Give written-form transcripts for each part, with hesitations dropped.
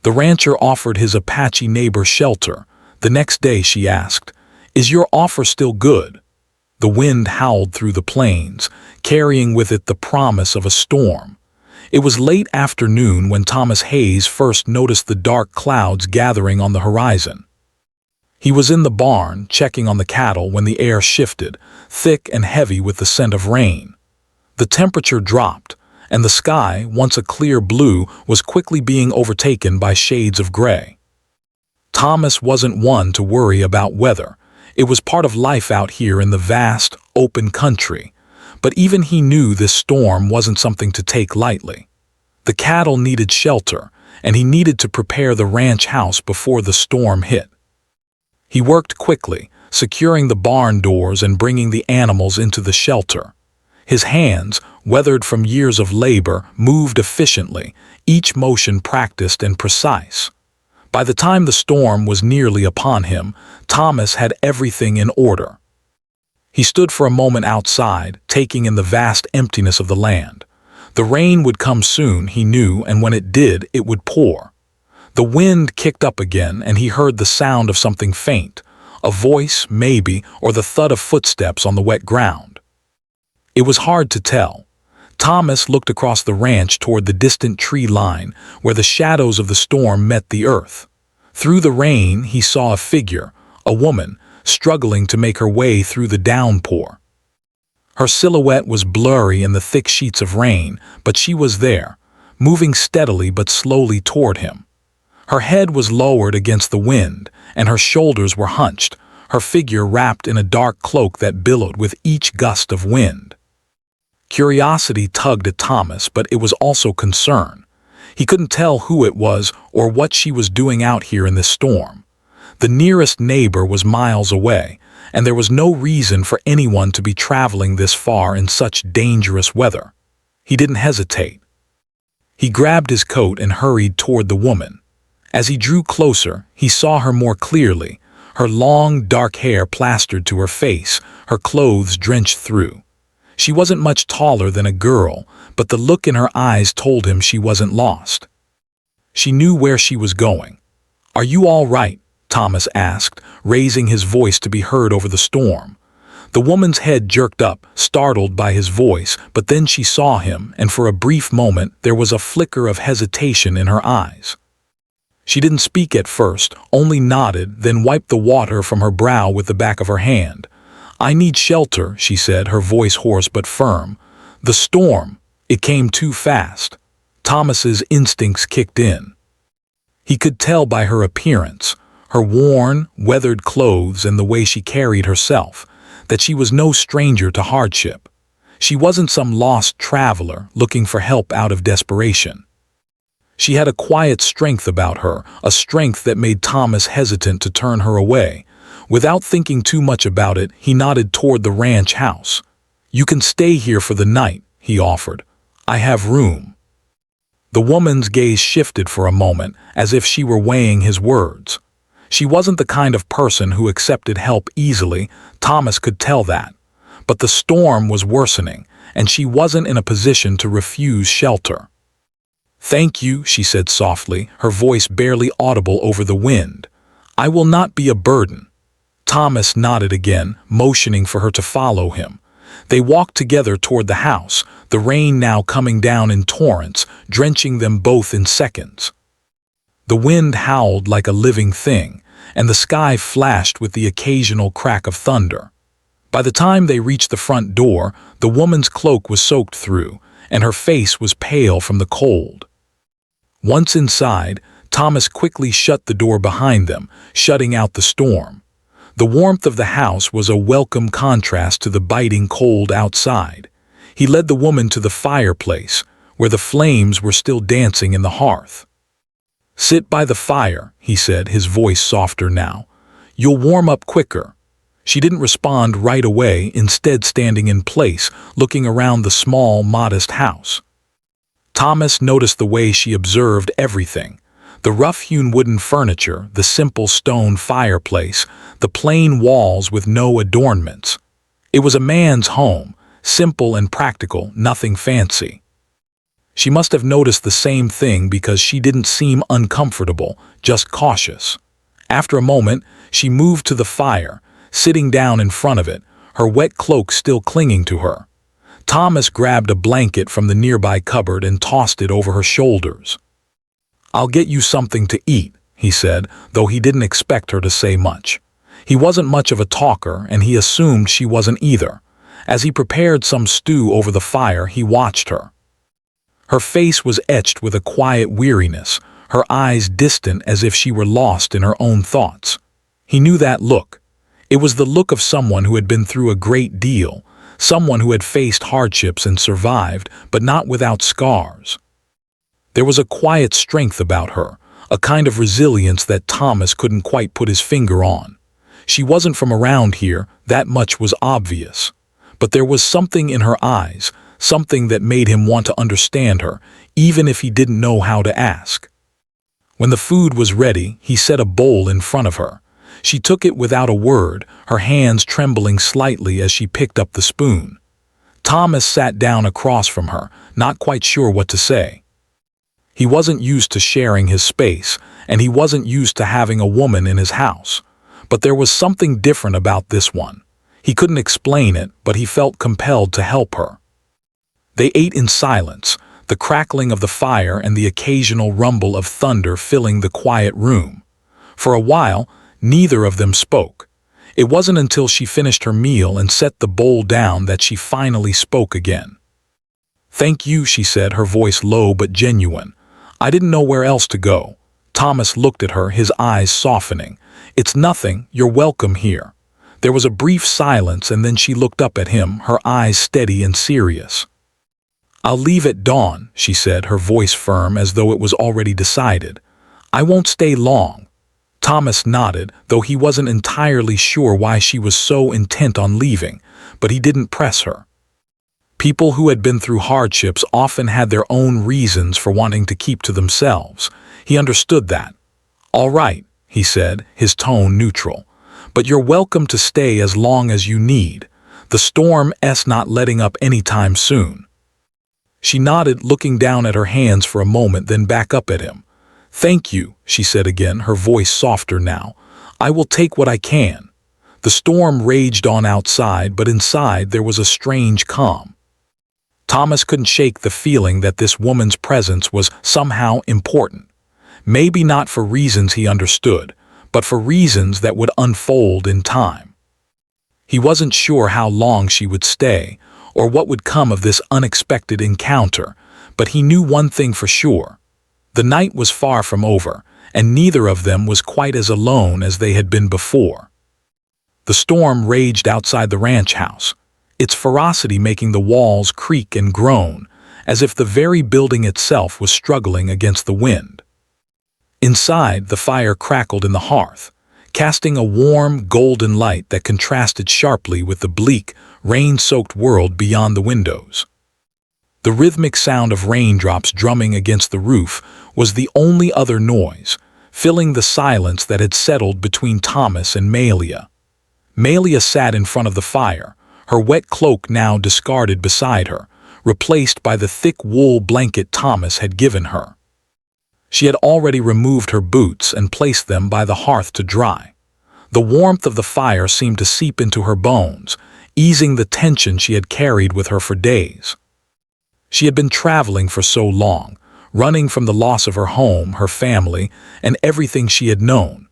The rancher offered his Apache neighbor shelter. The next day she asked, "Is your offer still good?" The wind howled through the plains, carrying with it the promise of a storm. It was late afternoon when Thomas Hayes first noticed the dark clouds gathering on the horizon. He was in the barn, checking on the cattle, when the air shifted, thick and heavy with the scent of rain. The temperature dropped, and the sky, once a clear blue, was quickly being overtaken by shades of gray. Thomas wasn't one to worry about weather. It was part of life out here in the vast, open country. But even he knew this storm wasn't something to take lightly. The cattle needed shelter, and he needed to prepare the ranch house before the storm hit. He worked quickly, securing the barn doors and bringing the animals into the shelter. His hands, weathered from years of labor, moved efficiently, each motion practiced and precise. By the time the storm was nearly upon him, Thomas had everything in order. He stood for a moment outside, taking in the vast emptiness of the land. The rain would come soon, he knew, and when it did, it would pour. The wind kicked up again, and he heard the sound of something faint, a voice, maybe, or the thud of footsteps on the wet ground. It was hard to tell. Thomas looked across the ranch toward the distant tree line, where the shadows of the storm met the earth. Through the rain, he saw a figure, a woman, struggling to make her way through the downpour. Her silhouette was blurry in the thick sheets of rain, but she was there, moving steadily but slowly toward him. Her head was lowered against the wind, and her shoulders were hunched, her figure wrapped in a dark cloak that billowed with each gust of wind. Curiosity tugged at Thomas, but it was also concern. He couldn't tell who it was or what she was doing out here in this storm. The nearest neighbor was miles away, and there was no reason for anyone to be traveling this far in such dangerous weather. He didn't hesitate. He grabbed his coat and hurried toward the woman. As he drew closer, he saw her more clearly, her long, dark hair plastered to her face, her clothes drenched through. She wasn't much taller than a girl, but the look in her eyes told him she wasn't lost. She knew where she was going. "Are you all right?" Thomas asked, raising his voice to be heard over the storm. The woman's head jerked up, startled by his voice, but then she saw him, and for a brief moment there was a flicker of hesitation in her eyes. She didn't speak at first, only nodded, then wiped the water from her brow with the back of her hand. "I need shelter," she said, her voice hoarse but firm. "The storm, it came too fast." Thomas's instincts kicked in. He could tell by her appearance, her worn, weathered clothes and the way she carried herself, that she was no stranger to hardship. She wasn't some lost traveler looking for help out of desperation. She had a quiet strength about her, a strength that made Thomas hesitant to turn her away. Without thinking too much about it, he nodded toward the ranch house. "You can stay here for the night," he offered. "I have room." The woman's gaze shifted for a moment, as if she were weighing his words. She wasn't the kind of person who accepted help easily, Thomas could tell that. But the storm was worsening, and she wasn't in a position to refuse shelter. "Thank you," she said softly, her voice barely audible over the wind. "I will not be a burden." Thomas nodded again, motioning for her to follow him. They walked together toward the house, the rain now coming down in torrents, drenching them both in seconds. The wind howled like a living thing, and the sky flashed with the occasional crack of thunder. By the time they reached the front door, the woman's cloak was soaked through, and her face was pale from the cold. Once inside, Thomas quickly shut the door behind them, shutting out the storm. The warmth of the house was a welcome contrast to the biting cold outside. He led the woman to the fireplace, where the flames were still dancing in the hearth. "Sit by the fire," he said, his voice softer now. "You'll warm up quicker." She didn't respond right away, instead standing in place, looking around the small, modest house. Thomas noticed the way she observed everything. The rough-hewn wooden furniture, the simple stone fireplace, the plain walls with no adornments. It was a man's home, simple and practical, nothing fancy. She must have noticed the same thing because she didn't seem uncomfortable, just cautious. After a moment, she moved to the fire, sitting down in front of it, her wet cloak still clinging to her. Thomas grabbed a blanket from the nearby cupboard and tossed it over her shoulders. "I'll get you something to eat," he said, though he didn't expect her to say much. He wasn't much of a talker, and he assumed she wasn't either. As he prepared some stew over the fire, he watched her. Her face was etched with a quiet weariness, her eyes distant as if she were lost in her own thoughts. He knew that look. It was the look of someone who had been through a great deal, someone who had faced hardships and survived, but not without scars. There was a quiet strength about her, a kind of resilience that Thomas couldn't quite put his finger on. She wasn't from around here, that much was obvious. But there was something in her eyes, something that made him want to understand her, even if he didn't know how to ask. When the food was ready, he set a bowl in front of her. She took it without a word, her hands trembling slightly as she picked up the spoon. Thomas sat down across from her, not quite sure what to say. He wasn't used to sharing his space, and he wasn't used to having a woman in his house. But there was something different about this one. He couldn't explain it, but he felt compelled to help her. They ate in silence, the crackling of the fire and the occasional rumble of thunder filling the quiet room. For a while, neither of them spoke. It wasn't until she finished her meal and set the bowl down that she finally spoke again. "Thank you," she said, her voice low but genuine. "I didn't know where else to go." Thomas looked at her, his eyes softening. "It's nothing, you're welcome here." There was a brief silence, and then she looked up at him, her eyes steady and serious. "I'll leave at dawn," she said, her voice firm as though it was already decided. "I won't stay long." Thomas nodded, though he wasn't entirely sure why she was so intent on leaving, but he didn't press her. People who had been through hardships often had their own reasons for wanting to keep to themselves. He understood that. "All right," he said, his tone neutral. "But you're welcome to stay as long as you need. The storm's not letting up anytime soon." She nodded, looking down at her hands for a moment, then back up at him. "Thank you," she said again, her voice softer now. "I will take what I can." The storm raged on outside, but inside there was a strange calm. Thomas couldn't shake the feeling that this woman's presence was somehow important. Maybe not for reasons he understood, but for reasons that would unfold in time. He wasn't sure how long she would stay, or what would come of this unexpected encounter, but he knew one thing for sure. The night was far from over, and neither of them was quite as alone as they had been before. The storm raged outside the ranch house, its ferocity making the walls creak and groan, as if the very building itself was struggling against the wind. Inside, the fire crackled in the hearth, casting a warm, golden light that contrasted sharply with the bleak, rain-soaked world beyond the windows. The rhythmic sound of raindrops drumming against the roof was the only other noise, filling the silence that had settled between Thomas and Malia. Malia sat in front of the fire, her wet cloak now discarded beside her, replaced by the thick wool blanket Thomas had given her. She had already removed her boots and placed them by the hearth to dry. The warmth of the fire seemed to seep into her bones, easing the tension she had carried with her for days. She had been traveling for so long, running from the loss of her home, her family, and everything she had known.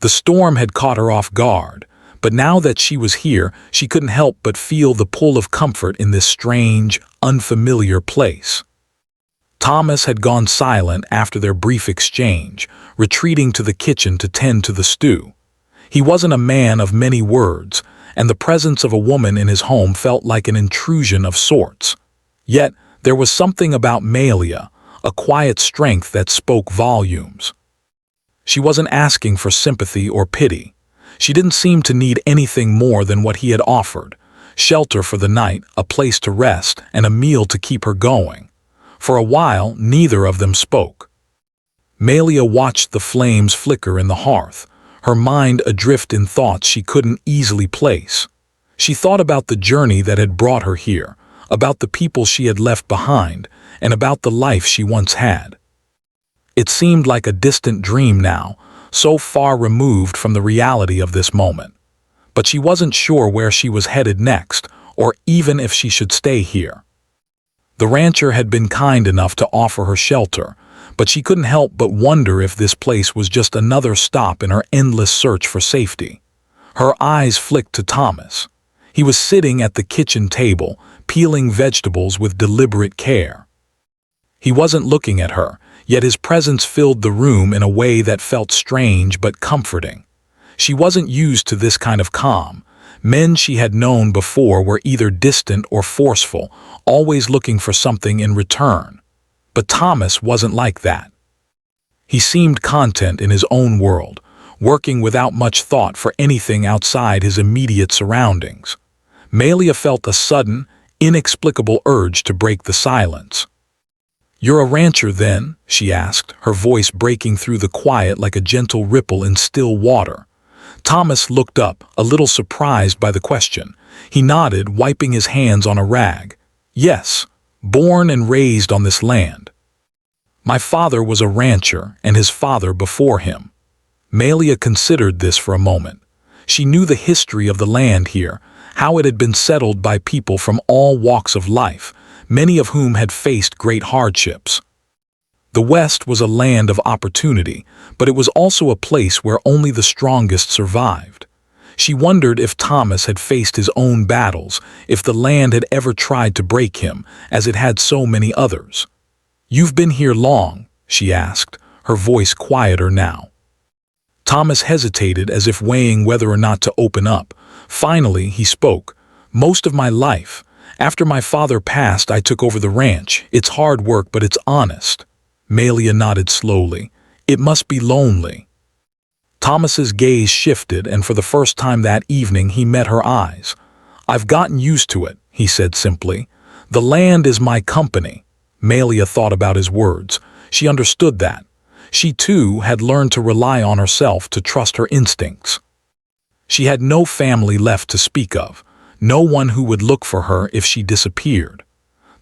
The storm had caught her off guard, but now that she was here, she couldn't help but feel the pull of comfort in this strange, unfamiliar place. Thomas had gone silent after their brief exchange, retreating to the kitchen to tend to the stew. He wasn't a man of many words, and the presence of a woman in his home felt like an intrusion of sorts. Yet, there was something about Malia, a quiet strength that spoke volumes. She wasn't asking for sympathy or pity. She didn't seem to need anything more than what he had offered: shelter for the night, a place to rest, and a meal to keep her going. For a while, neither of them spoke. Malia watched the flames flicker in the hearth, her mind adrift in thoughts she couldn't easily place. She thought about the journey that had brought her here, about the people she had left behind, and about the life she once had. It seemed like a distant dream now, so far removed from the reality of this moment. But she wasn't sure where she was headed next, or even if she should stay here. The rancher had been kind enough to offer her shelter, but she couldn't help but wonder if this place was just another stop in her endless search for safety. Her eyes flicked to Thomas. He was sitting at the kitchen table, peeling vegetables with deliberate care. He wasn't looking at her, yet his presence filled the room in a way that felt strange but comforting. She wasn't used to this kind of calm. Men she had known before were either distant or forceful, always looking for something in return. But Thomas wasn't like that. He seemed content in his own world, working without much thought for anything outside his immediate surroundings. Malia felt a sudden, inexplicable urge to break the silence. "You're a rancher, then?" she asked, her voice breaking through the quiet like a gentle ripple in still water. Thomas looked up, a little surprised by the question. He nodded, wiping his hands on a rag. "Yes, born and raised on this land. My father was a rancher, and his father before him." Malia considered this for a moment. She knew the history of the land here, how it had been settled by people from all walks of life, many of whom had faced great hardships. The West was a land of opportunity, but it was also a place where only the strongest survived. She wondered if Thomas had faced his own battles, if the land had ever tried to break him, as it had so many others. "You've been here long?" she asked, her voice quieter now. Thomas hesitated, as if weighing whether or not to open up. Finally, he spoke. "Most of my life. After my father passed, I took over the ranch. It's hard work, but it's honest." Malia nodded slowly. "It must be lonely." Thomas's gaze shifted, and for the first time that evening he met her eyes. "I've gotten used to it," he said simply. "The land is my company." Malia thought about his words. She understood that. She, too, had learned to rely on herself, to trust her instincts. She had no family left to speak of, no one who would look for her if she disappeared.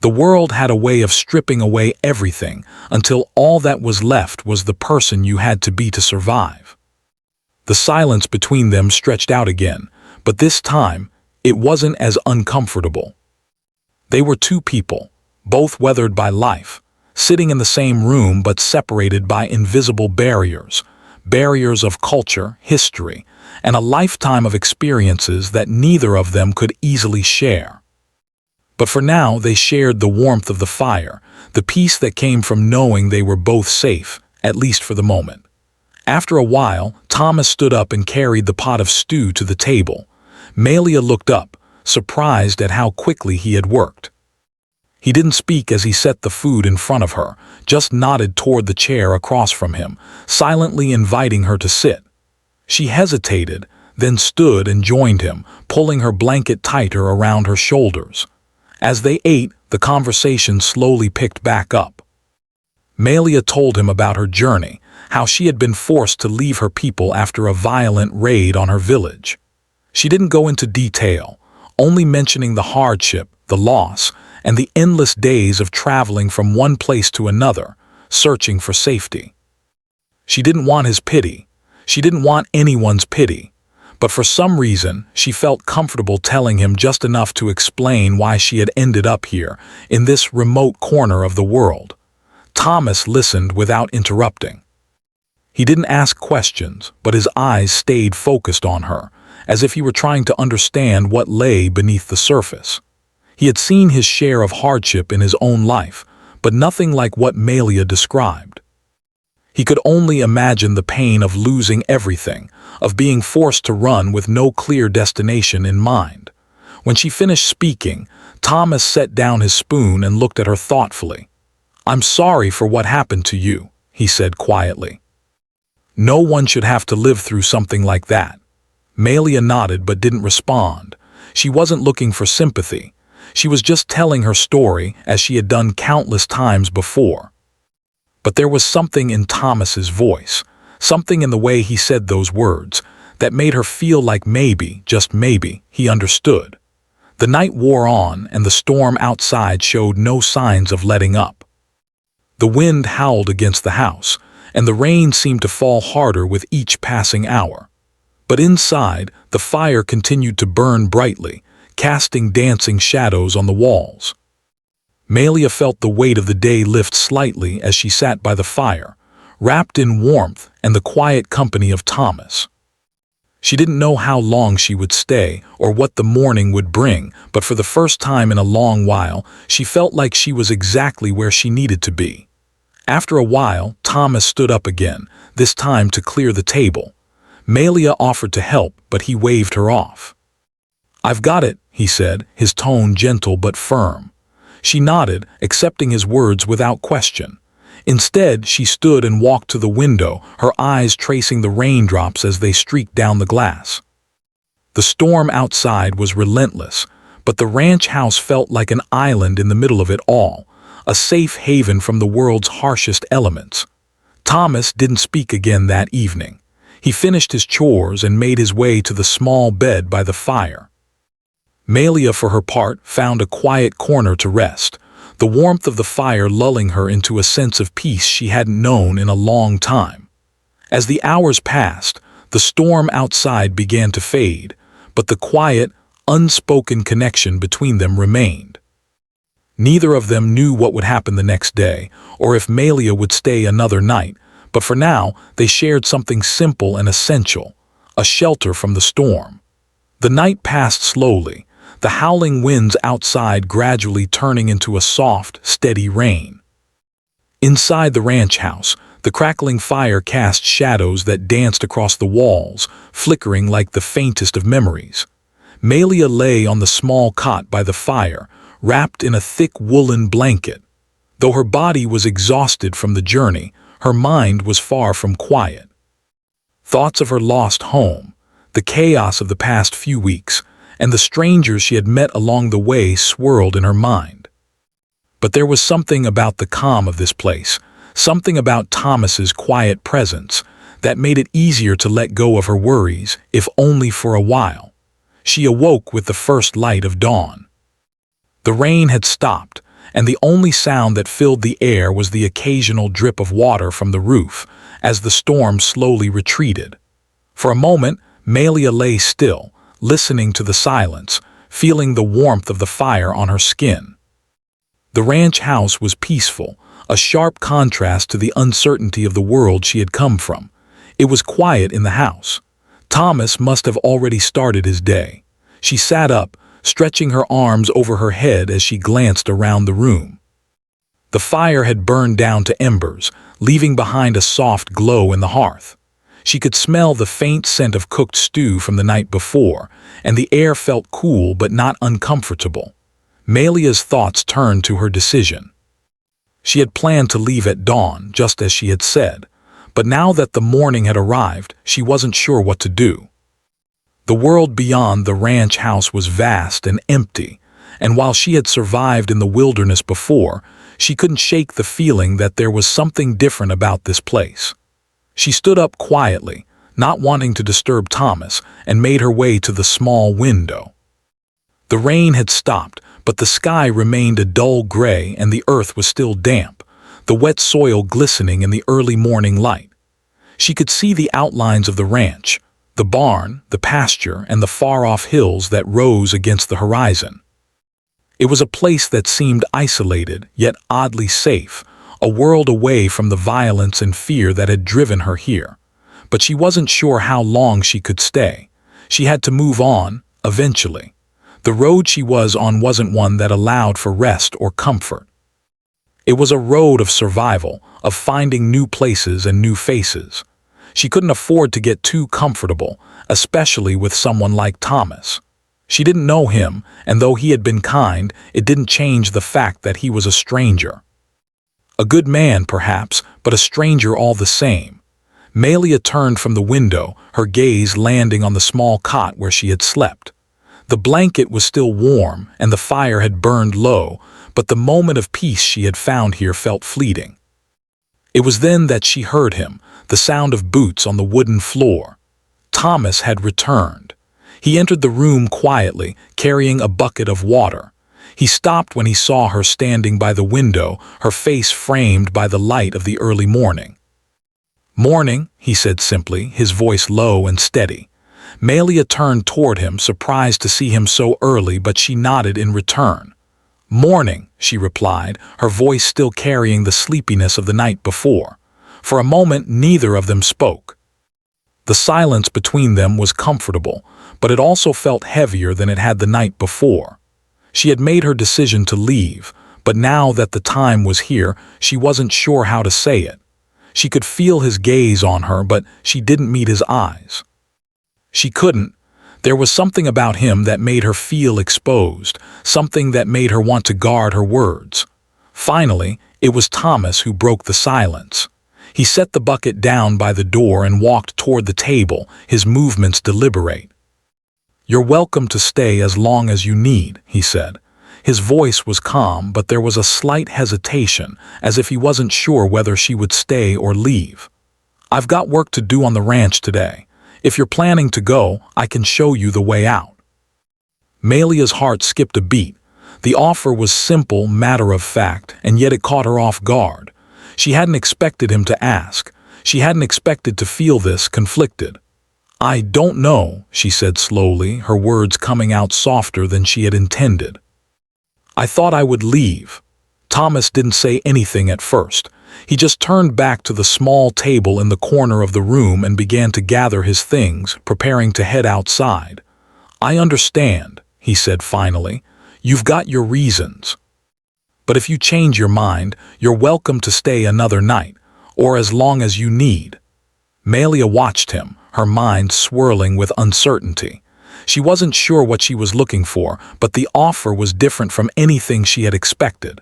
The world had a way of stripping away everything until all that was left was the person you had to be to survive. The silence between them stretched out again, but this time it wasn't as uncomfortable. They were two people, both weathered by life, sitting in the same room but separated by invisible barriers, barriers of culture, history, and a lifetime of experiences that neither of them could easily share. But for now they shared the warmth of the fire, the peace that came from knowing they were both safe, at least for the moment. After a while, Thomas stood up and carried the pot of stew to the table. Malia looked up, surprised at how quickly he had worked. He didn't speak as he set the food in front of her, just nodded toward the chair across from him, silently inviting her to sit. She hesitated, then stood and joined him, pulling her blanket tighter around her shoulders. As they ate, the conversation slowly picked back up. Malia told him about her journey, how she had been forced to leave her people after a violent raid on her village. She didn't go into detail, only mentioning the hardship, the loss, and the endless days of traveling from one place to another, searching for safety. She didn't want his pity. She didn't want anyone's pity. But for some reason, she felt comfortable telling him just enough to explain why she had ended up here, in this remote corner of the world. Thomas listened without interrupting. He didn't ask questions, but his eyes stayed focused on her, as if he were trying to understand what lay beneath the surface. He had seen his share of hardship in his own life, but nothing like what Malia described. He could only imagine the pain of losing everything, of being forced to run with no clear destination in mind. When she finished speaking, Thomas set down his spoon and looked at her thoughtfully. "I'm sorry for what happened to you," he said quietly. "No one should have to live through something like that." Malia nodded but didn't respond. She wasn't looking for sympathy. She was just telling her story as she had done countless times before. But there was something in Thomas's voice, something in the way he said those words, that made her feel like maybe, just maybe, he understood. The night wore on, and the storm outside showed no signs of letting up. The wind howled against the house, and the rain seemed to fall harder with each passing hour. But inside, the fire continued to burn brightly, casting dancing shadows on the walls. Melia felt the weight of the day lift slightly as she sat by the fire, wrapped in warmth and the quiet company of Thomas. She didn't know how long she would stay or what the morning would bring, but for the first time in a long while, she felt like she was exactly where she needed to be. After a while, Thomas stood up again, this time to clear the table. Melia offered to help, but he waved her off. "I've got it," he said, his tone gentle but firm. She nodded, accepting his words without question. Instead, she stood and walked to the window, her eyes tracing the raindrops as they streaked down the glass. The storm outside was relentless, but the ranch house felt like an island in the middle of it all, a safe haven from the world's harshest elements. Thomas didn't speak again that evening. He finished his chores and made his way to the small bed by the fire. Melia, for her part, found a quiet corner to rest, the warmth of the fire lulling her into a sense of peace she hadn't known in a long time. As the hours passed, the storm outside began to fade, but the quiet, unspoken connection between them remained. Neither of them knew what would happen the next day, or if Melia would stay another night, but for now they shared something simple and essential, a shelter from the storm. The night passed slowly, the howling winds outside gradually turning into a soft, steady rain. Inside the ranch house, the crackling fire cast shadows that danced across the walls, flickering like the faintest of memories. Melia lay on the small cot by the fire, wrapped in a thick woolen blanket. Though her body was exhausted from the journey, her mind was far from quiet. Thoughts of her lost home, the chaos of the past few weeks, and the strangers she had met along the way swirled in her mind. But there was something about the calm of this place, something about Thomas's quiet presence, that made it easier to let go of her worries, if only for a while. She awoke with the first light of dawn. The rain had stopped, and the only sound that filled the air was the occasional drip of water from the roof as the storm slowly retreated. For a moment, Melia lay still, listening to the silence, feeling the warmth of the fire on her skin. The ranch house was peaceful, a sharp contrast to the uncertainty of the world she had come from. It was quiet in the house. Thomas must have already started his day. She sat up, stretching her arms over her head as she glanced around the room. The fire had burned down to embers, leaving behind a soft glow in the hearth. She could smell the faint scent of cooked stew from the night before, and the air felt cool but not uncomfortable. Melia's thoughts turned to her decision. She had planned to leave at dawn, just as she had said, but now that the morning had arrived, she wasn't sure what to do. The world beyond the ranch house was vast and empty, and while she had survived in the wilderness before, she couldn't shake the feeling that there was something different about this place. She stood up quietly, not wanting to disturb Thomas, and made her way to the small window. The rain had stopped, but the sky remained a dull gray and the earth was still damp, the wet soil glistening in the early morning light. She could see the outlines of the ranch, the barn, the pasture, and the far-off hills that rose against the horizon. It was a place that seemed isolated, yet oddly safe, a world away from the violence and fear that had driven her here. But she wasn't sure how long she could stay. She had to move on, eventually. The road she was on wasn't one that allowed for rest or comfort. It was a road of survival, of finding new places and new faces. She couldn't afford to get too comfortable, especially with someone like Thomas. She didn't know him, and though he had been kind, it didn't change the fact that he was a stranger. A good man, perhaps, but a stranger all the same. Melia turned from the window, her gaze landing on the small cot where she had slept. The blanket was still warm, and the fire had burned low, but the moment of peace she had found here felt fleeting. It was then that she heard him, the sound of boots on the wooden floor. Thomas had returned. He entered the room quietly, carrying a bucket of water. He stopped when he saw her standing by the window, her face framed by the light of the early morning. "Morning," he said simply, his voice low and steady. Melia turned toward him, surprised to see him so early, but she nodded in return. "Morning," she replied, her voice still carrying the sleepiness of the night before. For a moment, neither of them spoke. The silence between them was comfortable, but it also felt heavier than it had the night before. She had made her decision to leave, but now that the time was here, she wasn't sure how to say it. She could feel his gaze on her, but she didn't meet his eyes. She couldn't. There was something about him that made her feel exposed, something that made her want to guard her words. Finally, it was Thomas who broke the silence. He set the bucket down by the door and walked toward the table, his movements deliberate. "You're welcome to stay as long as you need," he said. His voice was calm, but there was a slight hesitation, as if he wasn't sure whether she would stay or leave. "I've got work to do on the ranch today. If you're planning to go, I can show you the way out." Melia's heart skipped a beat. The offer was simple, matter-of-fact, and yet it caught her off guard. She hadn't expected him to ask. She hadn't expected to feel this conflicted. "I don't know," she said slowly, her words coming out softer than she had intended. "I thought I would leave." Thomas didn't say anything at first. He just turned back to the small table in the corner of the room and began to gather his things, preparing to head outside. "I understand," he said finally. "You've got your reasons. But if you change your mind, you're welcome to stay another night, or as long as you need." Melia watched him, her mind swirling with uncertainty. She wasn't sure what she was looking for, but the offer was different from anything she had expected.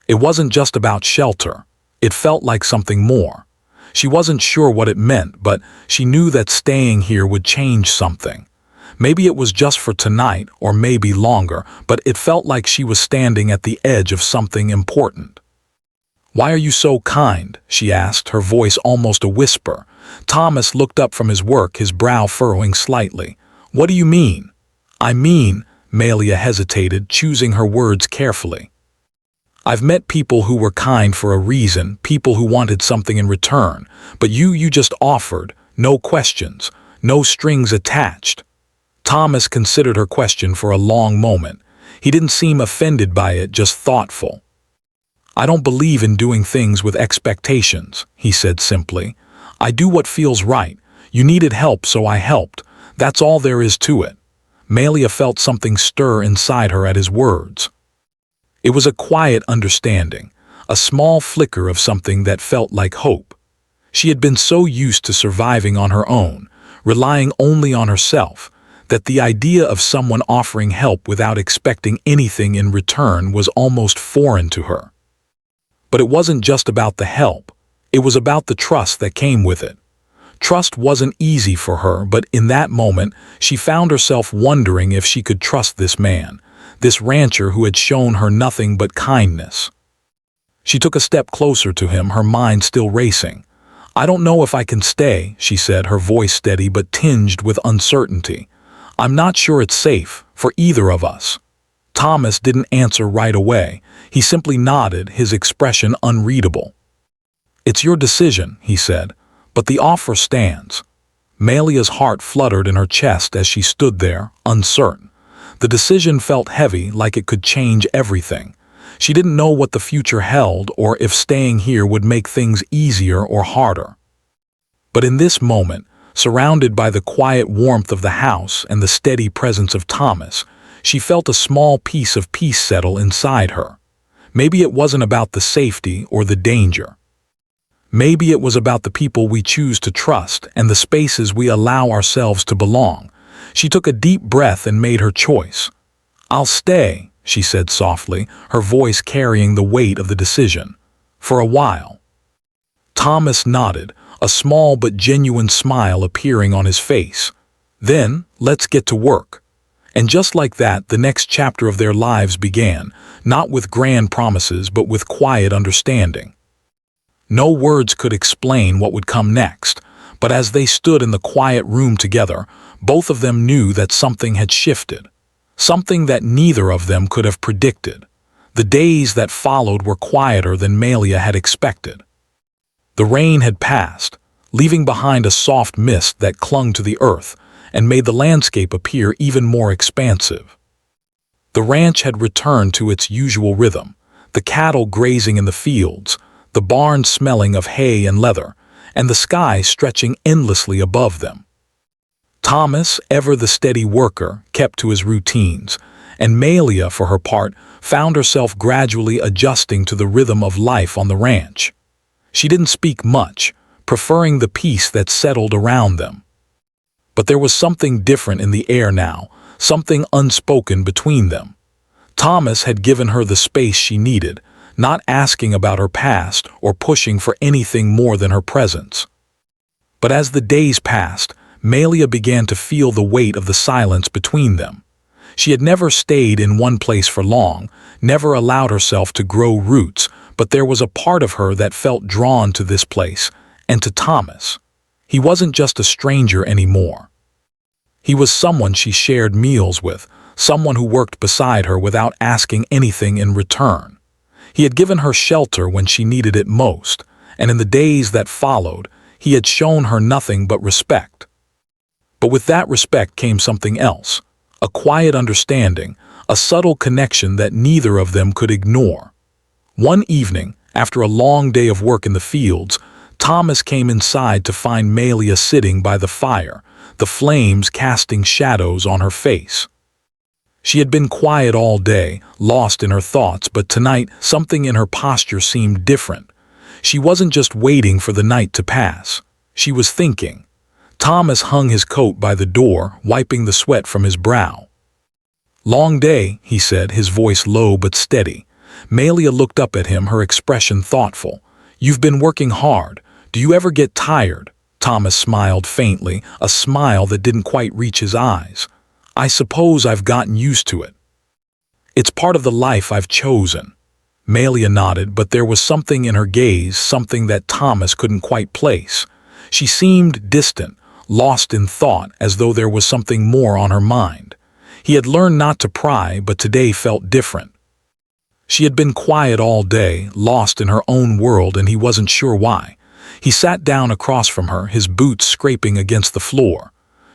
It wasn't just about shelter. It felt like something more. She wasn't sure what it meant, but she knew that staying here would change something. Maybe it was just for tonight, or maybe longer, but it felt like she was standing at the edge of something important. "Why are you so kind?" she asked, her voice almost a whisper. Thomas looked up from his work, his brow furrowing slightly. "What do you mean?" "I mean," Melia hesitated, choosing her words carefully. "I've met people who were kind for a reason, people who wanted something in return, but you just offered, no questions, no strings attached." Thomas considered her question for a long moment. He didn't seem offended by it, just thoughtful. "I don't believe in doing things with expectations," he said simply. "I do what feels right. You needed help, so I helped. That's all there is to it." Melia felt something stir inside her at his words. It was a quiet understanding, a small flicker of something that felt like hope. She had been so used to surviving on her own, relying only on herself, that the idea of someone offering help without expecting anything in return was almost foreign to her. But it wasn't just about the help. It was about the trust that came with it. Trust wasn't easy for her, but in that moment, she found herself wondering if she could trust this man, this rancher who had shown her nothing but kindness. She took a step closer to him, her mind still racing. "I don't know if I can stay," she said, her voice steady but tinged with uncertainty. "I'm not sure it's safe for either of us." Thomas didn't answer right away. He simply nodded, his expression unreadable. "It's your decision," he said, "but the offer stands." Melia's heart fluttered in her chest as she stood there, uncertain. The decision felt heavy, like it could change everything. She didn't know what the future held or if staying here would make things easier or harder. But in this moment, surrounded by the quiet warmth of the house and the steady presence of Thomas, she felt a small piece of peace settle inside her. Maybe it wasn't about the safety or the danger. Maybe it was about the people we choose to trust and the spaces we allow ourselves to belong. She took a deep breath and made her choice. "I'll stay," she said softly, her voice carrying the weight of the decision. "For a while." Thomas nodded, a small but genuine smile appearing on his face. "Then, let's get to work." And just like that, the next chapter of their lives began, not with grand promises but with quiet understanding. No words could explain what would come next, But as they stood in the quiet room together, both of them knew that something had shifted, something that neither of them could have predicted. The days that followed were quieter than Malia had expected. The rain had passed, leaving behind a soft mist that clung to the earth and made the landscape appear even more expansive. The ranch had returned to its usual rhythm, the cattle grazing in the fields, the barn smelling of hay and leather, and the sky stretching endlessly above them. Thomas, ever the steady worker, kept to his routines, and Malia, for her part, found herself gradually adjusting to the rhythm of life on the ranch. She didn't speak much, preferring the peace that settled around them. But there was something different in the air now, something unspoken between them. Thomas had given her the space she needed, not asking about her past or pushing for anything more than her presence. But as the days passed, Malia began to feel the weight of the silence between them. She had never stayed in one place for long, never allowed herself to grow roots, but there was a part of her that felt drawn to this place, and to Thomas. He wasn't just a stranger anymore. He was someone she shared meals with, someone who worked beside her without asking anything in return. He had given her shelter when she needed it most, and in the days that followed, he had shown her nothing but respect. But with that respect came something else, a quiet understanding, a subtle connection that neither of them could ignore. One evening, after a long day of work in the fields, Thomas came inside to find Malia sitting by the fire, the flames casting shadows on her face. She had been quiet all day, lost in her thoughts, but tonight something in her posture seemed different. She wasn't just waiting for the night to pass. She was thinking. Thomas hung his coat by the door, wiping the sweat from his brow. "Long day," he said, his voice low but steady. Malia looked up at him, her expression thoughtful. "You've been working hard. Do you ever get tired?" Thomas smiled faintly, a smile that didn't quite reach his eyes. "I suppose I've gotten used to it. It's part of the life I've chosen." Malia nodded, but there was something in her gaze, something that Thomas couldn't quite place. She seemed distant, lost in thought, as though there was something more on her mind. He had learned not to pry, but today felt different. She had been quiet all day, lost in her own world, and he wasn't sure why. He sat down across from her, his boots scraping against the floor.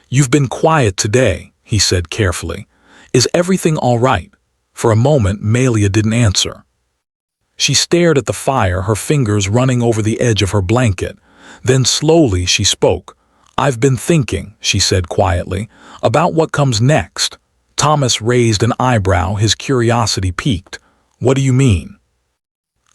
"You've been quiet today," he said carefully. "Is everything all right?" For a moment, Malia didn't answer. She stared at the fire, her fingers running over the edge of her blanket. Then slowly she spoke. "I've been thinking," she said quietly, "about what comes next." Thomas raised an eyebrow, his curiosity piqued. "What do you mean?"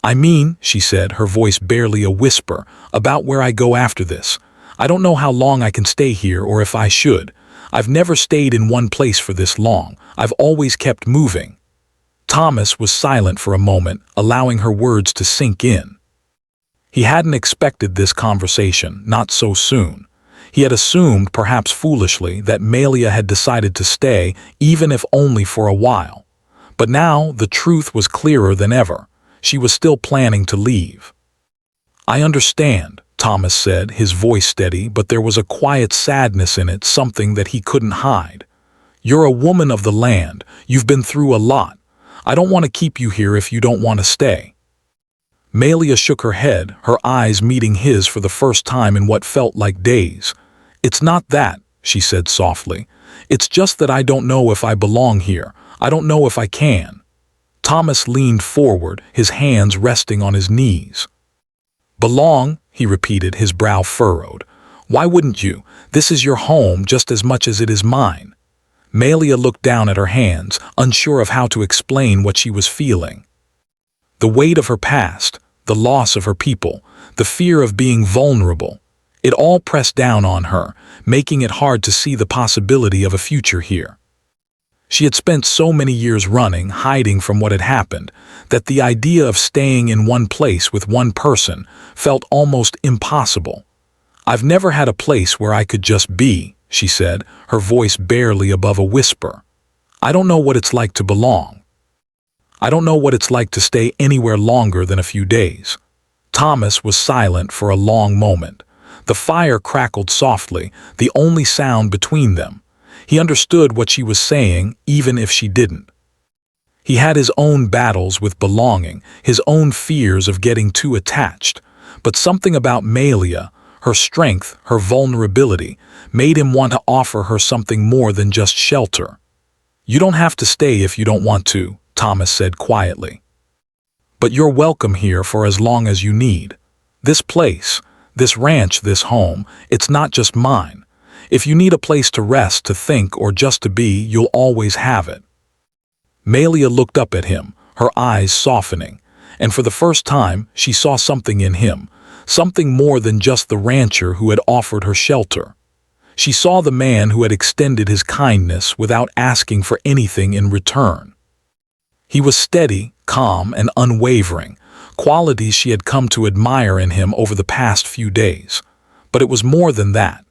"I mean," she said, her voice barely a whisper, "about where I go after this. I don't know how long I can stay here or if I should. I've never stayed in one place for this long. I've always kept moving." Thomas was silent for a moment, allowing her words to sink in. He hadn't expected this conversation, not so soon. He had assumed, perhaps foolishly, that Malia had decided to stay, even if only for a while. But now the truth was clearer than ever. She was still planning to leave. "I understand," Thomas said, his voice steady, but there was a quiet sadness in it, something that he couldn't hide. "You're a woman of the land. You've been through a lot. I don't want to keep you here if you don't want to stay." Malia shook her head, her eyes meeting his for the first time in what felt like days. "It's not that," she said softly. "It's just that I don't know if I belong here. I don't know if I can." Thomas leaned forward, his hands resting on his knees. "Belong?" he repeated, his brow furrowed. "Why wouldn't you? This is your home just as much as it is mine." Malia looked down at her hands, unsure of how to explain what she was feeling. The weight of her past, the loss of her people, the fear of being vulnerable, it all pressed down on her, making it hard to see the possibility of a future here. She had spent so many years running, hiding from what had happened, that the idea of staying in one place with one person felt almost impossible. "I've never had a place where I could just be," she said, her voice barely above a whisper. "I don't know what it's like to belong. I don't know what it's like to stay anywhere longer than a few days." Thomas was silent for a long moment. The fire crackled softly, the only sound between them. He understood what she was saying, even if she didn't. He had his own battles with belonging, his own fears of getting too attached. But something about Malia, her strength, her vulnerability, made him want to offer her something more than just shelter. "You don't have to stay if you don't want to," Thomas said quietly. "But you're welcome here for as long as you need. This place, this ranch, this home, it's not just mine. If you need a place to rest, to think, or just to be, you'll always have it." Malia looked up at him, her eyes softening, and for the first time she saw something in him, something more than just the rancher who had offered her shelter. She saw the man who had extended his kindness without asking for anything in return. He was steady, calm, and unwavering, qualities she had come to admire in him over the past few days. But it was more than that.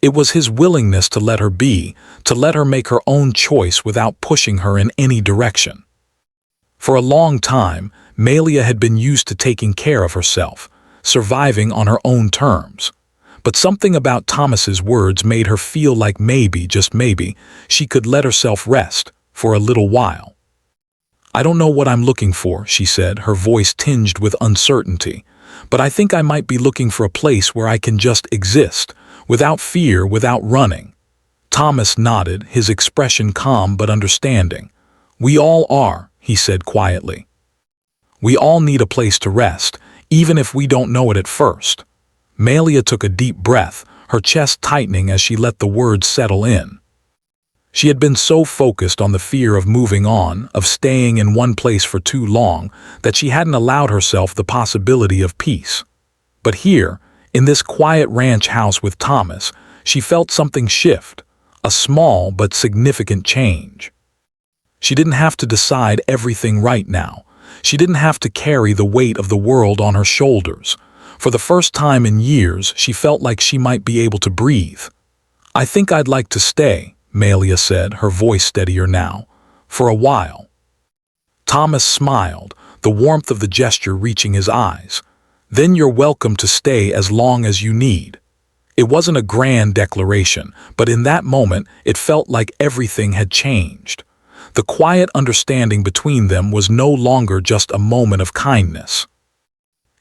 It was his willingness to let her be, to let her make her own choice without pushing her in any direction. For a long time, Malia had been used to taking care of herself, surviving on her own terms. But something about Thomas's words made her feel like maybe, just maybe, she could let herself rest for a little while. "I don't know what I'm looking for," she said, her voice tinged with uncertainty, "but I think I might be looking for a place where I can just exist, without fear, without running." Thomas nodded, his expression calm but understanding. "We all are," he said quietly. "We all need a place to rest, even if we don't know it at first." Malia took a deep breath, her chest tightening as she let the words settle in. She had been so focused on the fear of moving on, of staying in one place for too long, that she hadn't allowed herself the possibility of peace. But here, in this quiet ranch house with Thomas, she felt something shift, a small but significant change. She didn't have to decide everything right now. She didn't have to carry the weight of the world on her shoulders. For the first time in years, she felt like she might be able to breathe. "I think I'd like to stay," Malia said, her voice steadier now, "for a while." Thomas smiled, the warmth of the gesture reaching his eyes. "Then you're welcome to stay as long as you need." It wasn't a grand declaration, but in that moment it felt like everything had changed. The quiet understanding between them was no longer just a moment of kindness.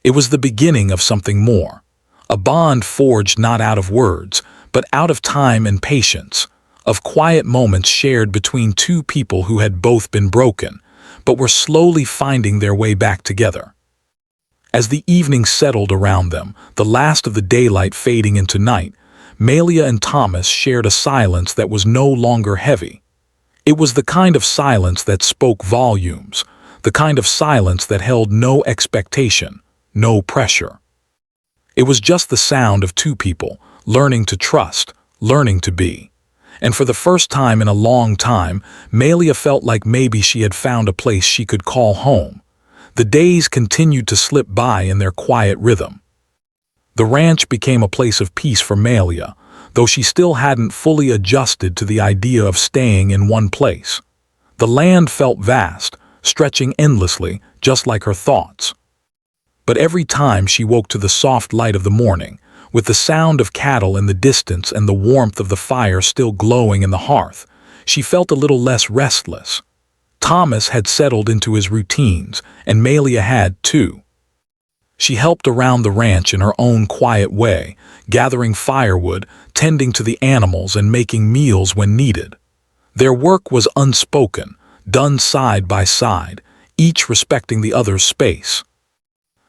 It was the beginning of something more, a bond forged not out of words, but out of time and patience, of quiet moments shared between two people who had both been broken, but were slowly finding their way back together. As the evening settled around them, the last of the daylight fading into night, Malia and Thomas shared a silence that was no longer heavy. It was the kind of silence that spoke volumes, the kind of silence that held no expectation, no pressure. It was just the sound of two people, learning to trust, learning to be. And for the first time in a long time, Malia felt like maybe she had found a place she could call home. The days continued to slip by in their quiet rhythm. The ranch became a place of peace for Malia, though she still hadn't fully adjusted to the idea of staying in one place. The land felt vast, stretching endlessly, just like her thoughts. But every time she woke to the soft light of the morning, with the sound of cattle in the distance and the warmth of the fire still glowing in the hearth, she felt a little less restless. Thomas had settled into his routines, and Malia had too. She helped around the ranch in her own quiet way, gathering firewood, tending to the animals, and making meals when needed. Their work was unspoken, done side by side, each respecting the other's space.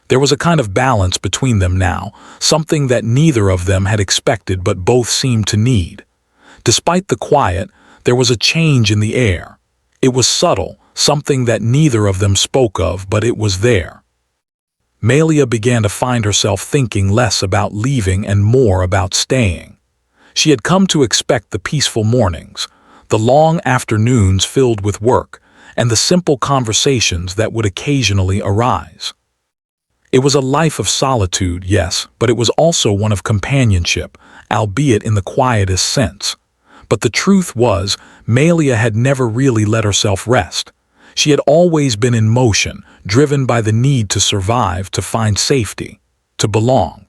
There was a kind of balance between them now, something that neither of them had expected but both seemed to need. Despite the quiet, there was a change in the air. It was subtle, something that neither of them spoke of, but it was there. Malia began to find herself thinking less about leaving and more about staying. She had come to expect the peaceful mornings, the long afternoons filled with work, and the simple conversations that would occasionally arise. It was a life of solitude, yes, but it was also one of companionship, albeit in the quietest sense. But the truth was, Malia had never really let herself rest. She had always been in motion, driven by the need to survive, to find safety, to belong.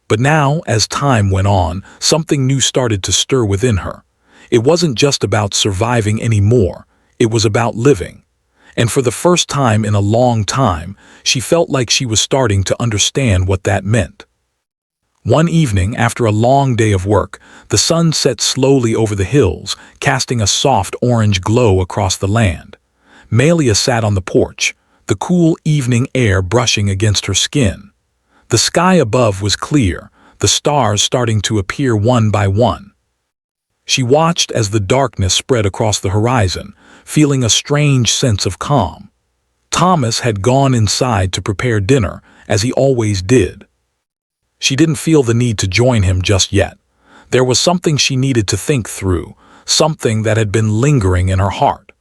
But now, as time went on, something new started to stir within her. It wasn't just about surviving anymore, it was about living. And for the first time in a long time, she felt like she was starting to understand what that meant. One evening, after a long day of work, the sun set slowly over the hills, casting a soft orange glow across the land. Malia sat on the porch, the cool evening air brushing against her skin. The sky above was clear, the stars starting to appear one by one. She watched as the darkness spread across the horizon, feeling a strange sense of calm. Thomas had gone inside to prepare dinner, as he always did. She didn't feel the need to join him just yet. There was something she needed to think through, something that had been lingering in her heart.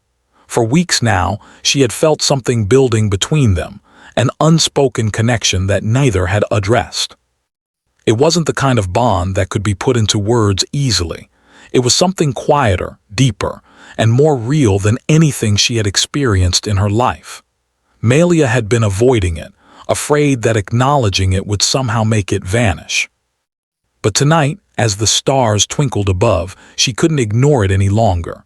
For weeks now, she had felt something building between them, an unspoken connection that neither had addressed. It wasn't the kind of bond that could be put into words easily. It was something quieter, deeper, and more real than anything she had experienced in her life. Malia had been avoiding it, afraid that acknowledging it would somehow make it vanish. But tonight, as the stars twinkled above, she couldn't ignore it any longer.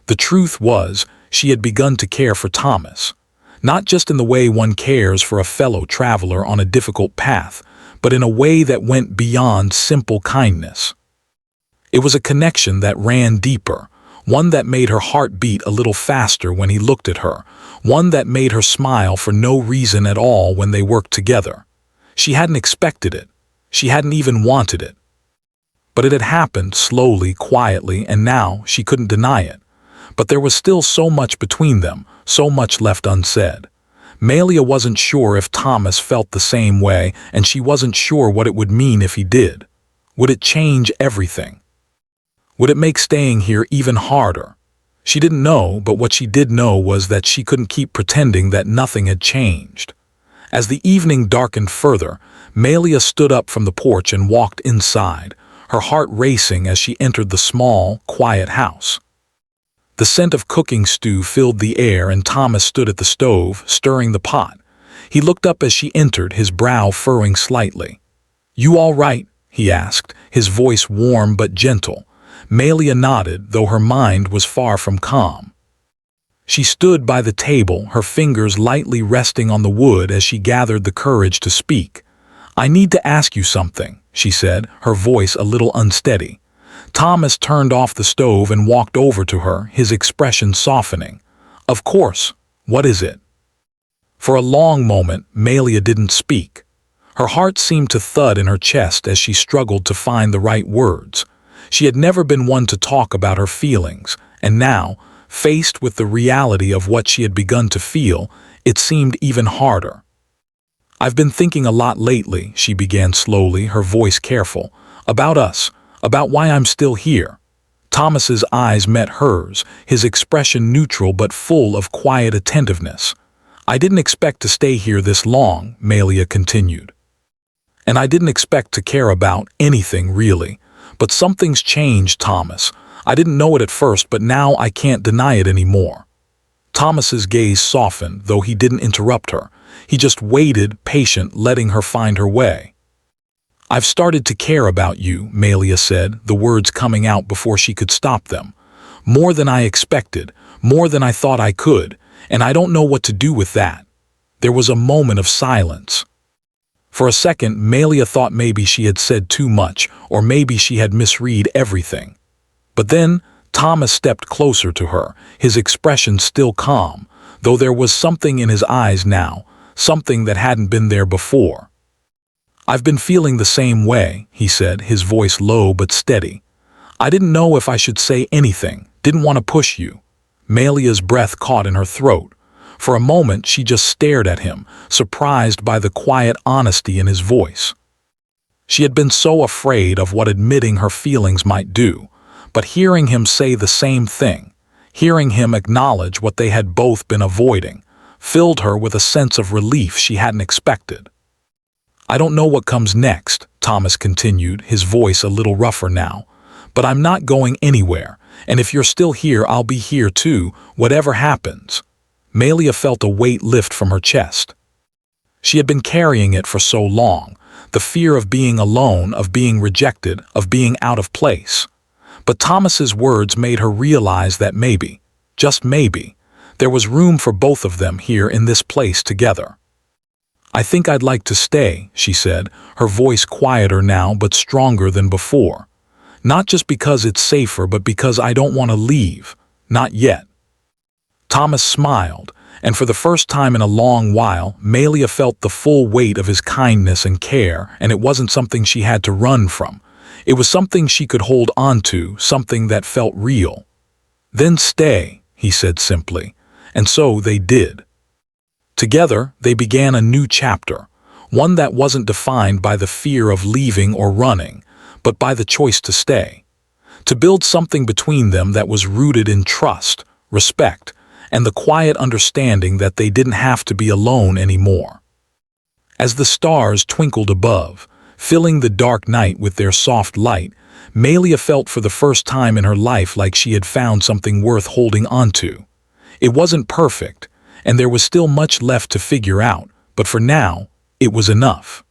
The truth was, she had begun to care for Thomas. Not just in the way one cares for a fellow traveler on a difficult path, but in a way that went beyond simple kindness. It was a connection that ran deeper, one that made her heart beat a little faster when he looked at her, one that made her smile for no reason at all when they worked together. She hadn't expected it. She hadn't even wanted it. But it had happened slowly, quietly, and now she couldn't deny it. But there was still so much between them, so much left unsaid. Malia wasn't sure if Thomas felt the same way, and she wasn't sure what it would mean if he did. Would it change everything? Would it make staying here even harder? She didn't know, but what she did know was that she couldn't keep pretending that nothing had changed. As the evening darkened further, Malia stood up from the porch and walked inside, her heart racing as she entered the small, quiet house. The scent of cooking stew filled the air, and Thomas stood at the stove, stirring the pot. He looked up as she entered, his brow furrowing slightly. "You all right?" he asked, his voice warm but gentle. Malia nodded, though her mind was far from calm. She stood by the table, her fingers lightly resting on the wood as she gathered the courage to speak. "I need to ask you something," she said, her voice a little unsteady. Thomas turned off the stove and walked over to her, his expression softening. "Of course. What is it?" For a long moment, Malia didn't speak. Her heart seemed to thud in her chest as she struggled to find the right words. She had never been one to talk about her feelings, and now, faced with the reality of what she had begun to feel, it seemed even harder. "I've been thinking a lot lately," she began slowly, her voice careful, "about us, about why I'm still here." Thomas's eyes met hers, his expression neutral but full of quiet attentiveness. "I didn't expect to stay here this long," Malia continued. "And I didn't expect to care about anything, really. But something's changed, Thomas. I didn't know it at first, but now I can't deny it anymore." Thomas's gaze softened, though he didn't interrupt her. He just waited, patient, letting her find her way. "I've started to care about you," Malia said, the words coming out before she could stop them. "More than I expected, more than I thought I could, and I don't know what to do with that." There was a moment of silence. For a second, Malia thought maybe she had said too much, or maybe she had misread everything. But then, Thomas stepped closer to her, his expression still calm, though there was something in his eyes now, something that hadn't been there before. "I've been feeling the same way," he said, his voice low but steady. "I didn't know if I should say anything, didn't want to push you." Malia's breath caught in her throat. For a moment, she just stared at him, surprised by the quiet honesty in his voice. She had been so afraid of what admitting her feelings might do, but hearing him say the same thing, hearing him acknowledge what they had both been avoiding, filled her with a sense of relief she hadn't expected. "I don't know what comes next," Thomas continued, his voice a little rougher now, "but I'm not going anywhere, and if you're still here, I'll be here too, whatever happens." Malia felt a weight lift from her chest. She had been carrying it for so long, the fear of being alone, of being rejected, of being out of place. But Thomas's words made her realize that maybe, just maybe, there was room for both of them here in this place together. "I think I'd like to stay," she said, her voice quieter now but stronger than before. "Not just because it's safer, but because I don't want to leave. Not yet." Thomas smiled, and for the first time in a long while, Melia felt the full weight of his kindness and care, and it wasn't something she had to run from. It was something she could hold onto, something that felt real. "Then stay," he said simply, and so they did. Together, they began a new chapter, one that wasn't defined by the fear of leaving or running, but by the choice to stay, to build something between them that was rooted in trust, respect, and the quiet understanding that they didn't have to be alone anymore. As the stars twinkled above, filling the dark night with their soft light, Melia felt for the first time in her life like she had found something worth holding onto. It wasn't perfect, and there was still much left to figure out, but for now, it was enough.